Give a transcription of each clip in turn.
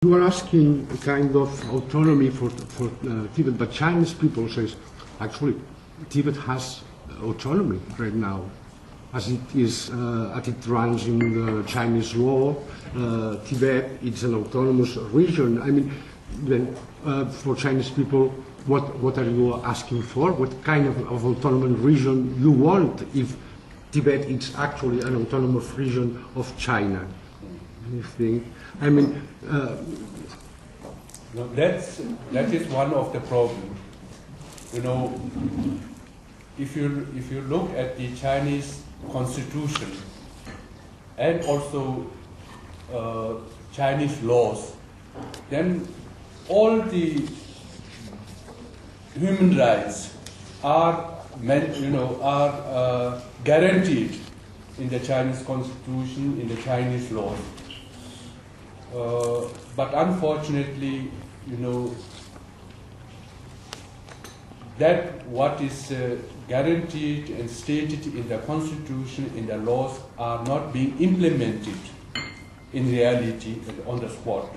You are asking a kind of autonomy for Tibet, but Chinese people says, actually, Tibet has autonomy right now, as it is, as it runs in the Chinese law. Tibet, it's an autonomous region. I mean, then, for Chinese people, what are you asking for? What kind of autonomous region you want if Tibet is actually an autonomous region of China? You think? I mean, no, that is one of the problems. You know, if you look at the Chinese constitution and also Chinese laws, then all the human rights are guaranteed in the Chinese constitution, in the Chinese laws. But unfortunately, you know, that what is guaranteed and stated in the constitution, in the laws, are not being implemented in reality on the spot.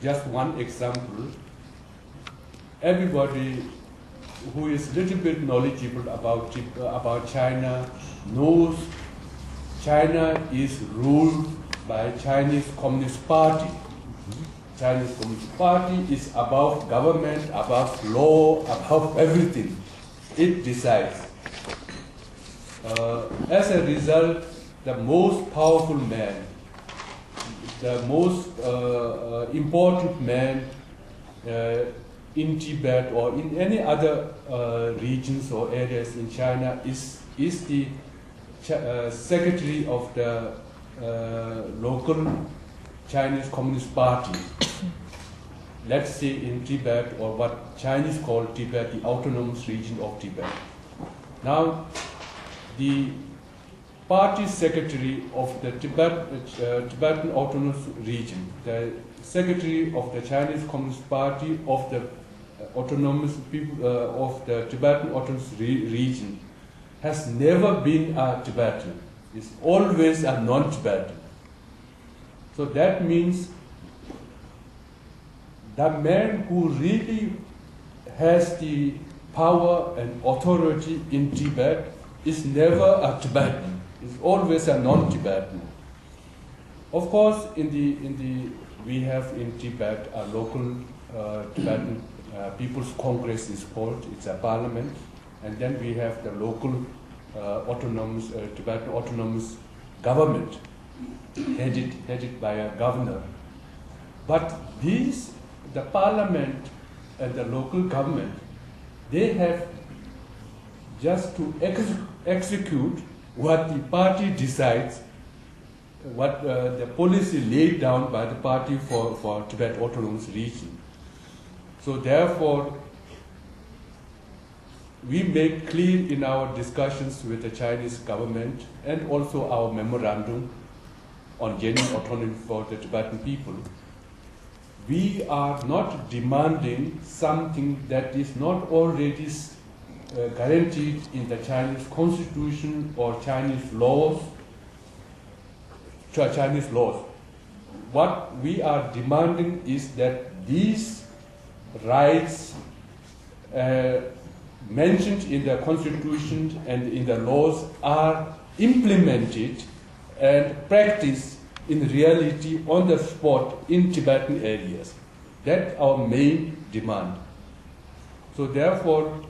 Just one example, everybody who is a little bit knowledgeable about China knows China is ruled by Chinese Communist Party. Chinese Communist Party is above government, above law, above everything. It decides. As a result, the most powerful man, the most important man in Tibet or in any other regions or areas in China is the secretary of the local Chinese Communist Party. Let's say in Tibet, or what Chinese call Tibet, the autonomous region of Tibet. Now, the party secretary of the Tibetan autonomous region, the secretary of the Chinese Communist Party of the autonomous people of the Tibetan autonomous region has never been a Tibetan. It's always a non-Tibetan. So that means the man who really has the power and authority in Tibet is never a Tibetan. It's always a non-Tibetan. Of course, we have in Tibet a local Tibetan People's Congress is called. It's a parliament. And then we have the local autonomous, Tibetan autonomous government, headed by a governor. But the parliament and the local government, they have just to execute what the party decides, what the policy laid down by the party for Tibet autonomous region. So therefore, we make clear in our discussions with the Chinese government and also our memorandum on genuine autonomy for the Tibetan people, we are not demanding something that is not already guaranteed in the Chinese constitution or Chinese laws. What we are demanding is that these rights mentioned in the constitution and in the laws are implemented and practiced in reality on the spot in Tibetan areas. That's our main demand. So therefore,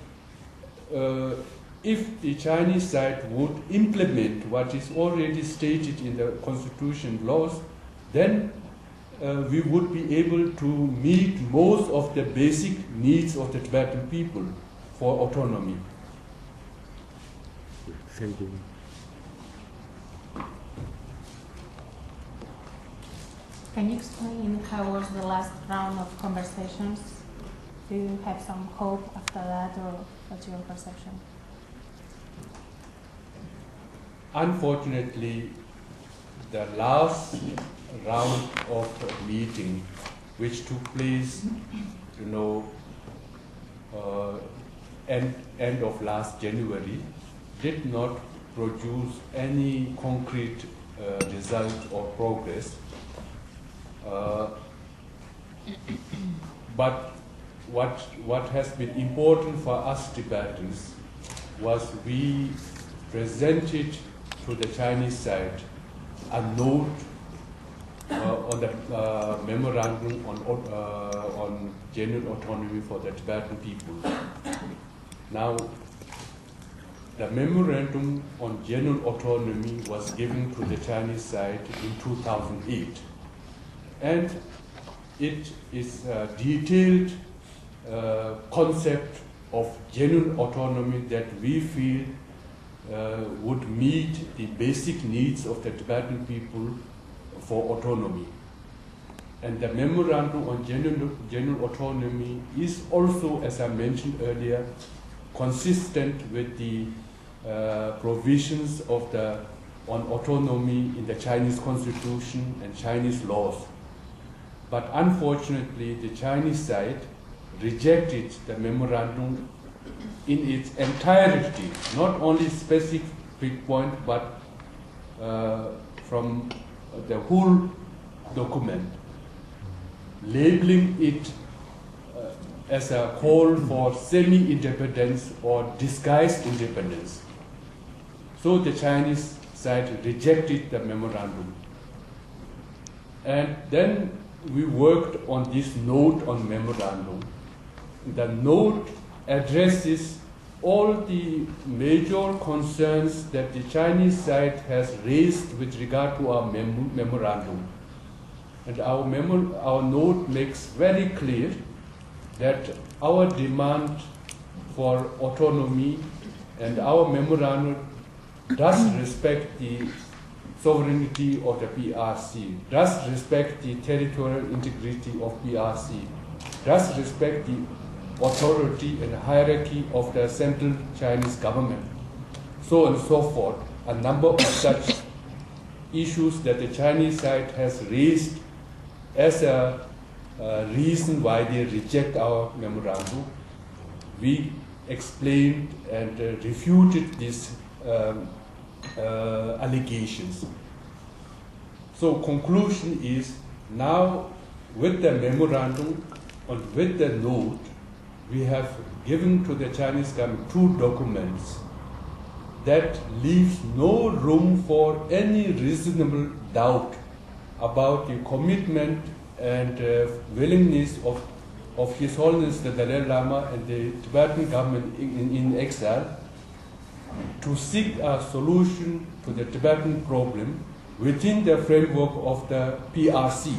if the Chinese side would implement what is already stated in the constitution laws, then we would be able to meet most of the basic needs of the Tibetan people for autonomy. Thank you. Can you explain how was the last round of conversations? Do you have some hope after that, or what's your perception? Unfortunately, the last round of meeting, which took place, end of last January, did not produce any concrete result or progress. But what has been important for us Tibetans was we presented to the Chinese side a note on the memorandum on genuine autonomy for the Tibetan people. Now, the memorandum on genuine autonomy was given to the Chinese side in 2008, and it is a detailed concept of genuine autonomy that we feel would meet the basic needs of the Tibetan people for autonomy. And the memorandum on genuine autonomy is also, as I mentioned earlier, consistent with the provisions of on autonomy in the Chinese constitution and Chinese laws. But unfortunately, the Chinese side rejected the memorandum in its entirety, not only specific point, but from the whole document, labeling it as a call for semi-independence or disguised independence. So the Chinese side rejected the memorandum. And then we worked on this note on memorandum. The note addresses all the major concerns that the Chinese side has raised with regard to our memorandum. And our note makes very clear that our demand for autonomy and our memorandum does respect the sovereignty of the PRC, does respect the territorial integrity of PRC, does respect the authority and hierarchy of the central Chinese government, so on and so forth, a number of such issues that the Chinese side has raised as a reason why they reject our memorandum. We explained and refuted these allegations. So conclusion is, now with the memorandum and with the note, we have given to the Chinese government two documents that leaves no room for any reasonable doubt about the commitment and willingness of His Holiness the Dalai Lama and the Tibetan government in exile to seek a solution to the Tibetan problem within the framework of the PRC.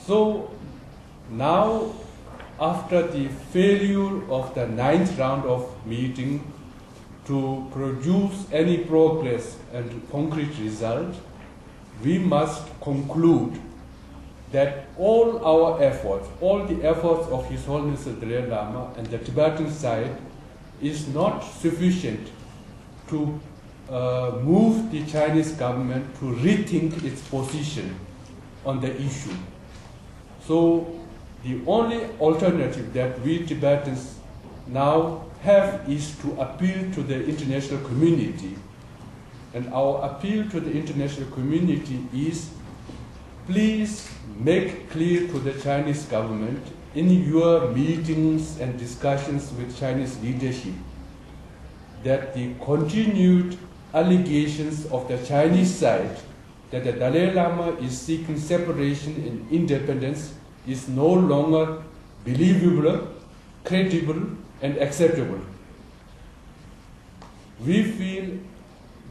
So now, after the failure of the 9th round of meeting to produce any progress and concrete result, we must conclude that all our efforts, all the efforts of His Holiness the Dalai Lama and the Tibetan side is not sufficient to move the Chinese government to rethink its position on the issue. So the only alternative that we Tibetans now have is to appeal to the international community. And our appeal to the international community is, please make clear to the Chinese government in your meetings and discussions with Chinese leadership that the continued allegations of the Chinese side that the Dalai Lama is seeking separation and independence is no longer believable, credible, and acceptable. We feel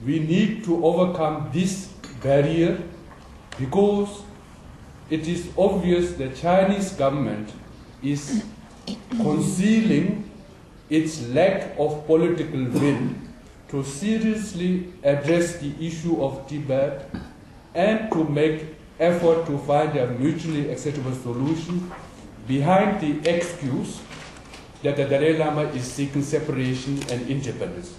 we need to overcome this barrier because it is obvious the Chinese government is concealing its lack of political will to seriously address the issue of Tibet and to make effort to find a mutually acceptable solution behind the excuse that the Dalai Lama is seeking separation and independence.